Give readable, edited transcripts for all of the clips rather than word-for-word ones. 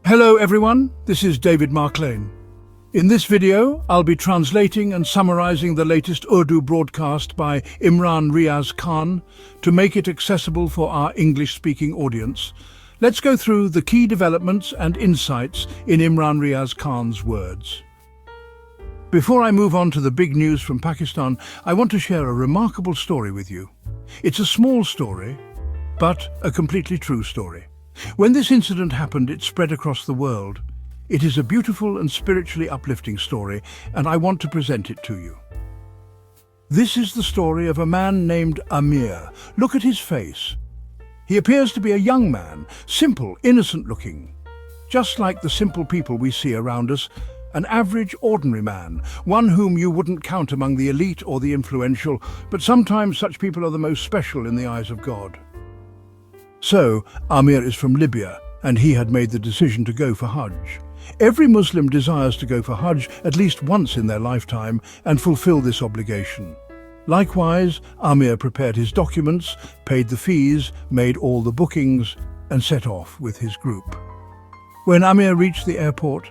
Hello everyone, this is David Marklane. In this video, I'll be translating and summarizing the latest Urdu broadcast by Imran Riaz Khan to make it accessible for our English-speaking audience. Let's go through the key developments and insights in Imran Riaz Khan's words. Before I move on to the big news from Pakistan, I want to share a remarkable story with you. It's a small story, but a completely true story. When this incident happened, it spread across the world. It is a beautiful and spiritually uplifting story, and I want to present it to you. This is the story of a man named Amer. Look at his face. He appears to be a young man, simple, innocent-looking. Just like the simple people we see around us, an average, ordinary man, one whom you wouldn't count among the elite or the influential, but sometimes such people are the most special in the eyes of God. So, Amer is from Libya, and he had made the decision to go for Hajj. Every Muslim desires to go for Hajj at least once in their lifetime and fulfill this obligation. Likewise, Amer prepared his documents, paid the fees, made all the bookings, and set off with his group. When Amer reached the airport,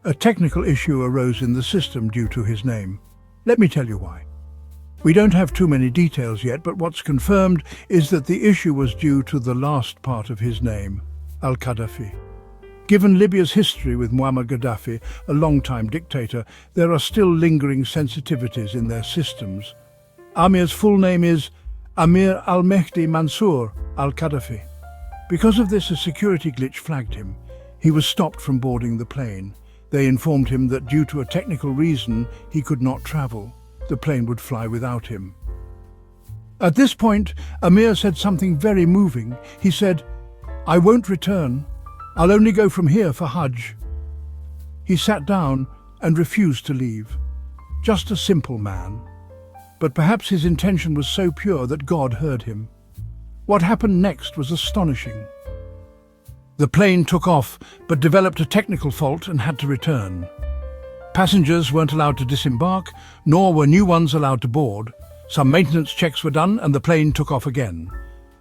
a technical issue arose in the system due to his name. Let me tell you why. We don't have too many details yet, but what's confirmed is that the issue was due to the last part of his name, Gaddafi. Given Libya's history with Muammar Gaddafi, a long-time dictator, there are still lingering sensitivities in their systems. Amer's full name is Amir al-Mehdi Mansour al-Gaddafi. Because of this, a security glitch flagged him. He was stopped from boarding the plane. They informed him that due to a technical reason, he could not travel. The plane would fly without him. At this point, Amer said something very moving. He said, "I won't return. I'll only go from here for Hajj." He sat down and refused to leave. Just a simple man. But perhaps his intention was so pure that God heard him. What happened next was astonishing. The plane took off, but developed a technical fault and had to return. Passengers weren't allowed to disembark, nor were new ones allowed to board. Some maintenance checks were done and the plane took off again.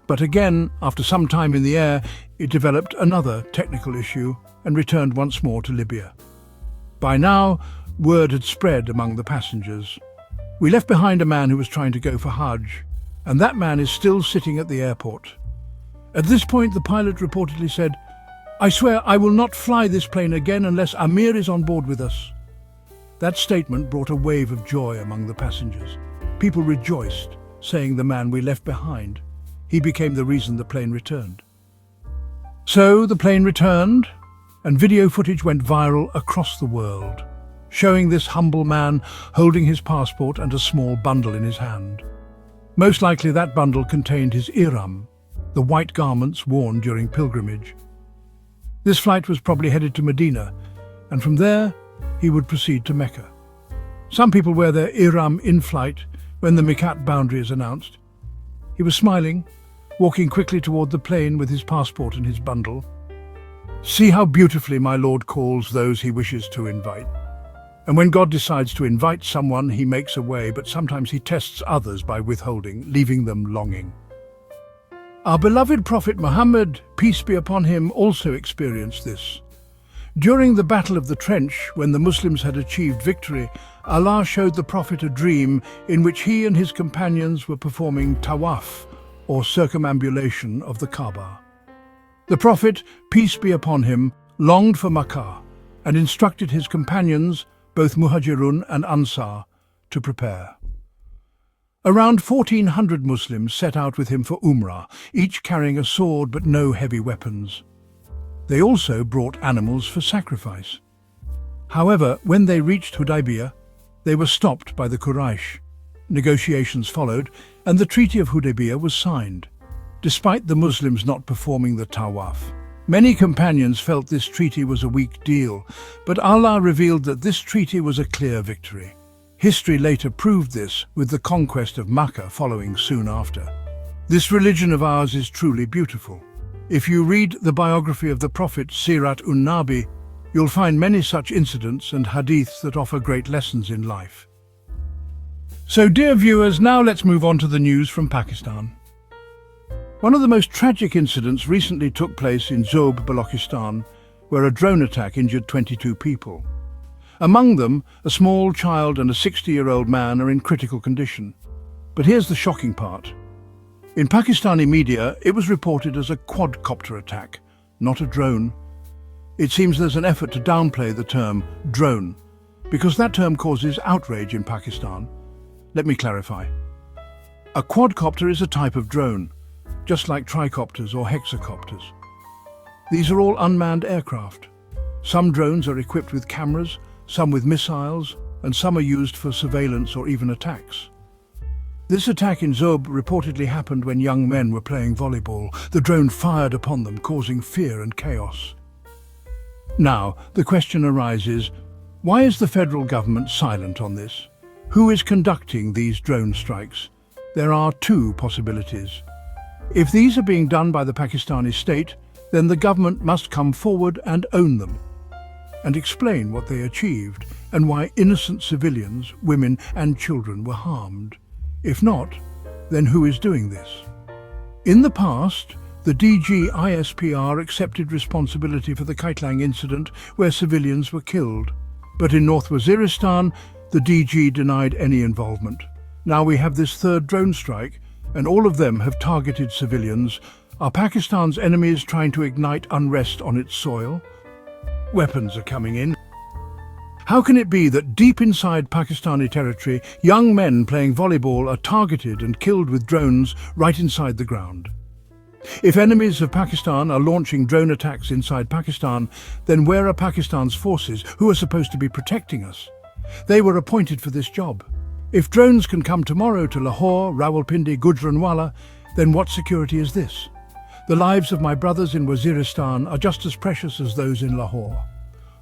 But again, after some time in the air, it developed another technical issue and returned once more to Libya. By now, word had spread among the passengers. We left behind a man who was trying to go for Hajj, and that man is still sitting at the airport. At this point, the pilot reportedly said, "I swear I will not fly this plane again unless Amer is on board with us." That statement brought a wave of joy among the passengers. People rejoiced, saying the man we left behind. He became the reason the plane returned. So the plane returned, and video footage went viral across the world, showing this humble man holding his passport and a small bundle in his hand. Most likely that bundle contained his ihram, the white garments worn during pilgrimage. This flight was probably headed to Medina, and from there, he would proceed to Mecca. Some people wear their ihram in flight when the Miqat boundary is announced. He was smiling, walking quickly toward the plane with his passport and his bundle. "See how beautifully my Lord calls those he wishes to invite." And when God decides to invite someone, he makes a way, but sometimes he tests others by withholding, leaving them longing. Our beloved Prophet Muhammad, peace be upon him, also experienced this. During the Battle of the Trench, when the Muslims had achieved victory, Allah showed the Prophet a dream in which he and his companions were performing tawaf, or circumambulation of the Kaaba. The Prophet, peace be upon him, longed for Makkah and instructed his companions, both Muhajirun and Ansar, to prepare. Around 1,400 Muslims set out with him for Umrah, each carrying a sword but no heavy weapons. They also brought animals for sacrifice. However, when they reached Hudaybiyah, they were stopped by the Quraysh. Negotiations followed, and the Treaty of Hudaybiyah was signed. Despite the Muslims not performing the tawaf, many companions felt this treaty was a weak deal, but Allah revealed that this treaty was a clear victory. History later proved this, with the conquest of Makkah following soon after. This religion of ours is truly beautiful. If you read the biography of the Prophet Sirat un-Nabi, you'll find many such incidents and hadiths that offer great lessons in life. So, dear viewers, now let's move on to the news from Pakistan. One of the most tragic incidents recently took place in Zob, Balochistan, where a drone attack injured 22 people. Among them, a small child and a 60-year-old man are in critical condition. But here's the shocking part. In Pakistani media, it was reported as a quadcopter attack, not a drone. It seems there's an effort to downplay the term drone, because that term causes outrage in Pakistan. Let me clarify. A quadcopter is a type of drone, just like tricopters or hexacopters. These are all unmanned aircraft. Some drones are equipped with cameras, some with missiles, and some are used for surveillance or even attacks. This attack in Zob reportedly happened when young men were playing volleyball. The drone fired upon them, causing fear and chaos. Now, the question arises, why is the federal government silent on this? Who is conducting these drone strikes? There are two possibilities. If these are being done by the Pakistani state, then the government must come forward and own them, and explain what they achieved and why innocent civilians, women and children were harmed. If not, then who is doing this? In the past, the DG ISPR accepted responsibility for the Kitelang incident where civilians were killed. But in North Waziristan, the DG denied any involvement. Now we have this third drone strike, and all of them have targeted civilians. Are Pakistan's enemies trying to ignite unrest on its soil? Weapons are coming in. How can it be that deep inside Pakistani territory, young men playing volleyball are targeted and killed with drones right inside the ground? If enemies of Pakistan are launching drone attacks inside Pakistan, then where are Pakistan's forces who are supposed to be protecting us? They were appointed for this job. If drones can come tomorrow to Lahore, Rawalpindi, Gujranwala, then what security is this? The lives of my brothers in Waziristan are just as precious as those in Lahore.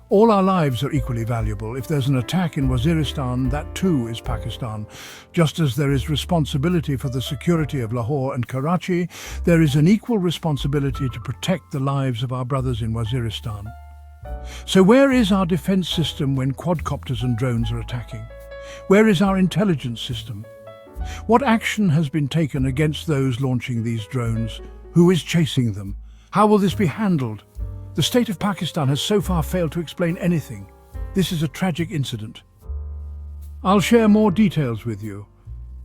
All our lives are equally valuable. If there's an attack in Waziristan, that too is Pakistan. Just as there is responsibility for the security of Lahore and Karachi, there is an equal responsibility to protect the lives of our brothers in Waziristan. So where is our defense system when quadcopters and drones are attacking? Where is our intelligence system? What action has been taken against those launching these drones? Who is chasing them? How will this be handled? The state of Pakistan has so far failed to explain anything. This is a tragic incident. I'll share more details with you.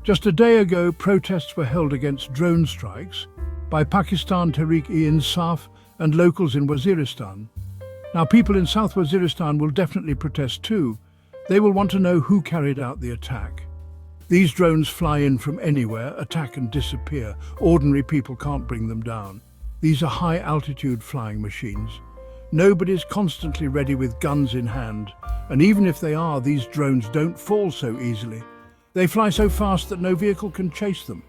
Just a day ago, protests were held against drone strikes by Pakistan Tehreek-e-Insaf and locals in Waziristan. Now, people in South Waziristan will definitely protest too. They will want to know who carried out the attack. These drones fly in from anywhere, attack and disappear. Ordinary people can't bring them down. These are high-altitude flying machines. Nobody's constantly ready with guns in hand, and even if they are, these drones don't fall so easily. They fly so fast that no vehicle can chase them.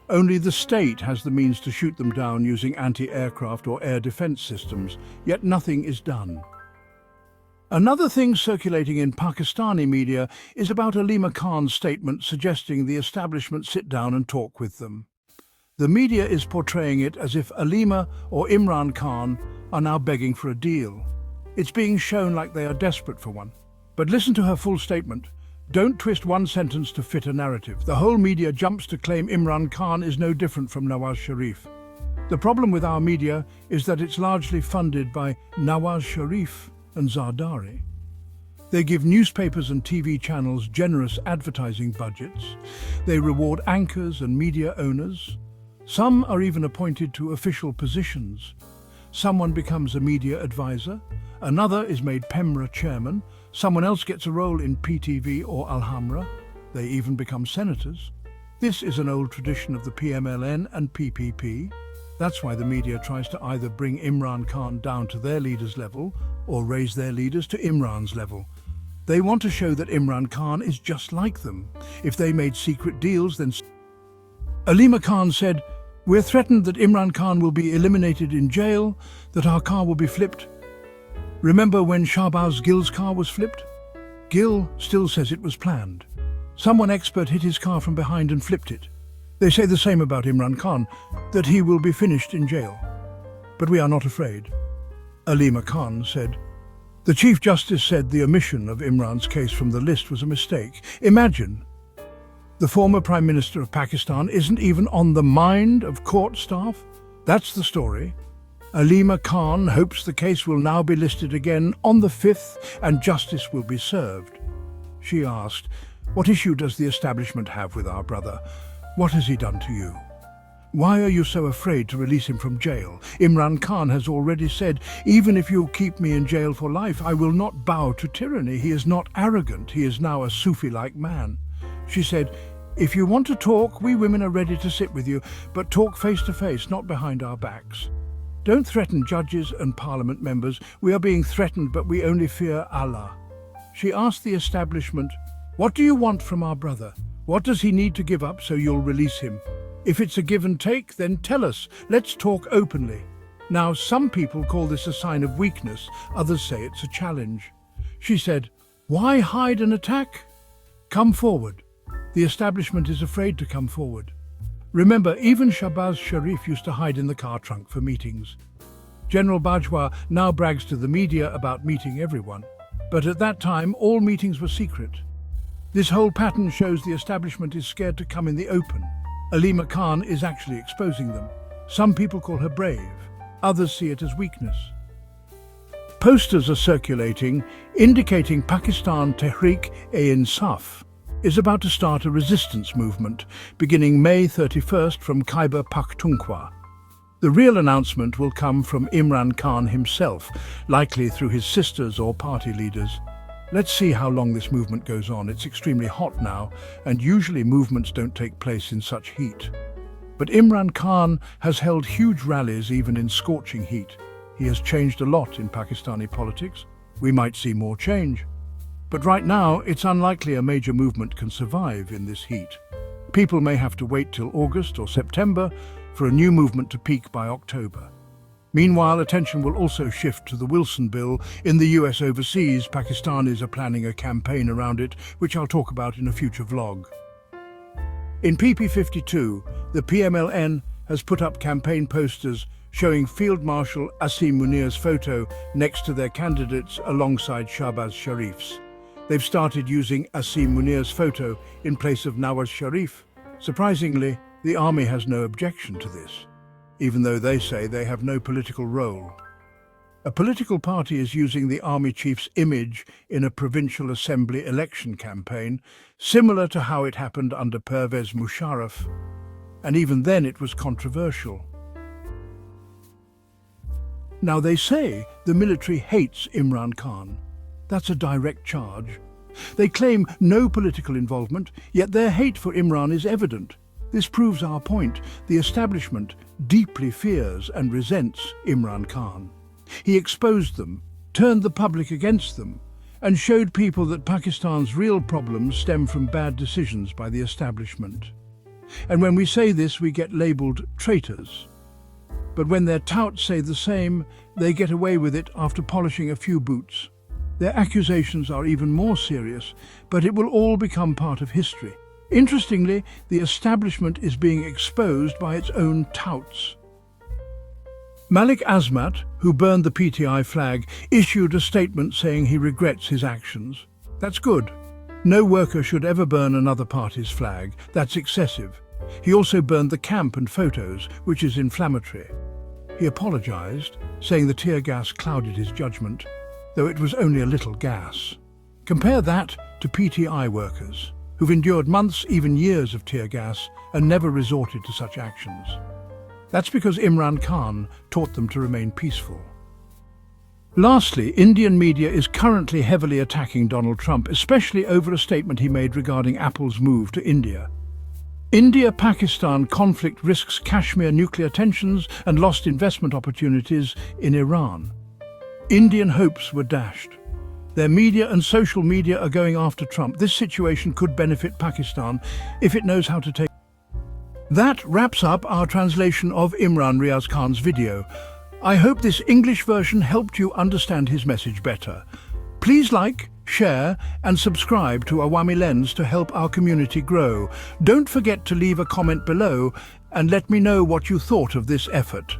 Only the state has the means to shoot them down using anti-aircraft or air defense systems, yet nothing is done. Another thing circulating in Pakistani media is about Aleema Khan's statement suggesting the establishment sit down and talk with them. The media is portraying it as if Aleema or Imran Khan are now begging for a deal. It's being shown like they are desperate for one. But listen to her full statement. Don't twist one sentence to fit a narrative. The whole media jumps to claim Imran Khan is no different from Nawaz Sharif. The problem with our media is that it's largely funded by Nawaz Sharif and Zardari. They give newspapers and TV channels generous advertising budgets. They reward anchors and media owners. Some are even appointed to official positions. Someone becomes a media advisor, another is made Pemra chairman, someone else gets a role in PTV or Al-Hamra. They even become senators. This is an old tradition of the PMLN and PPP. That's why the media tries to either bring Imran Khan down to their leaders' level or raise their leaders to Imran's level. They want to show that Imran Khan is just like them. If they made secret deals, then... Aleema Khan said, "We're threatened that Imran Khan will be eliminated in jail, that our car will be flipped. Remember when Shahbaz Gill's car was flipped? Gill still says it was planned. Someone expert hit his car from behind and flipped it. They say the same about Imran Khan, that he will be finished in jail. But we are not afraid." Aleema Khan said, "The Chief Justice said the omission of Imran's case from the list was a mistake. Imagine, the former Prime Minister of Pakistan isn't even on the mind of court staff. That's the story. Aleema Khan hopes the case will now be listed again on the 5th and justice will be served. She asked, "What issue does the establishment have with our brother? What has he done to you? Why are you so afraid to release him from jail? Imran Khan has already said, even if you keep me in jail for life, I will not bow to tyranny. He is not arrogant. He is now a Sufi-like man." She said, "If you want to talk, we women are ready to sit with you, but talk face to face, not behind our backs. Don't threaten judges and parliament members. We are being threatened, but we only fear Allah." She asked the establishment, "What do you want from our brother? What does he need to give up so you'll release him? If it's a give and take, then tell us. Let's talk openly." Now, some people call this a sign of weakness, others say it's a challenge. She said, "Why hide and attack? Come forward." The establishment is afraid to come forward. Remember, even Shahbaz Sharif used to hide in the car trunk for meetings. General Bajwa now brags to the media about meeting everyone. But at that time, all meetings were secret. This whole pattern shows the establishment is scared to come in the open. Aleema Khan is actually exposing them. Some people call her brave, others see it as weakness. Posters are circulating indicating Pakistan Tehreek-e-Insaf is about to start a resistance movement beginning May 31st from Khyber Pakhtunkhwa. The real announcement will come from Imran Khan himself, likely through his sisters or party leaders. Let's see how long this movement goes on. It's extremely hot now, and usually movements don't take place in such heat. But Imran Khan has held huge rallies even in scorching heat. He has changed a lot in Pakistani politics. We might see more change. But right now, it's unlikely a major movement can survive in this heat. People may have to wait till August or September for a new movement to peak by October. Meanwhile, attention will also shift to the Wilson Bill. In the US overseas, Pakistanis are planning a campaign around it, which I'll talk about in a future vlog. In PP52, the PMLN has put up campaign posters showing Field Marshal Asim Munir's photo next to their candidates alongside Shahbaz Sharif's. They've started using Asim Munir's photo in place of Nawaz Sharif. Surprisingly, the army has no objection to this, even though they say they have no political role. A political party is using the army chief's image in a provincial assembly election campaign, similar to how it happened under Pervez Musharraf, and even then it was controversial. Now they say the military hates Imran Khan. That's a direct charge. They claim no political involvement, yet their hate for Imran is evident. This proves our point. The establishment deeply fears and resents Imran Khan. He exposed them, turned the public against them, and showed people that Pakistan's real problems stem from bad decisions by the establishment. And when we say this, we get labelled traitors. But when their touts say the same, they get away with it after polishing a few boots. Their accusations are even more serious, but it will all become part of history. Interestingly, the establishment is being exposed by its own touts. Malik Azmat, who burned the PTI flag, issued a statement saying he regrets his actions. That's good. No worker should ever burn another party's flag. That's excessive. He also burned the camp and photos, which is inflammatory. He apologized, saying the tear gas clouded his judgment, though it was only a little gas. Compare that to PTI workers, who've endured months, even years of tear gas and never resorted to such actions. That's because Imran Khan taught them to remain peaceful. Lastly, Indian media is currently heavily attacking Donald Trump, especially over a statement he made regarding Apple's move to India. India-Pakistan conflict risks Kashmir nuclear tensions and lost investment opportunities in Iran. Indian hopes were dashed. Their media and social media are going after Trump. This situation could benefit Pakistan if it knows how to take. That wraps up our translation of Imran Riaz Khan's video. I hope this English version helped you understand his message better. Please like, share and subscribe to Awami Lens to help our community grow. Don't forget to leave a comment below and let me know what you thought of this effort.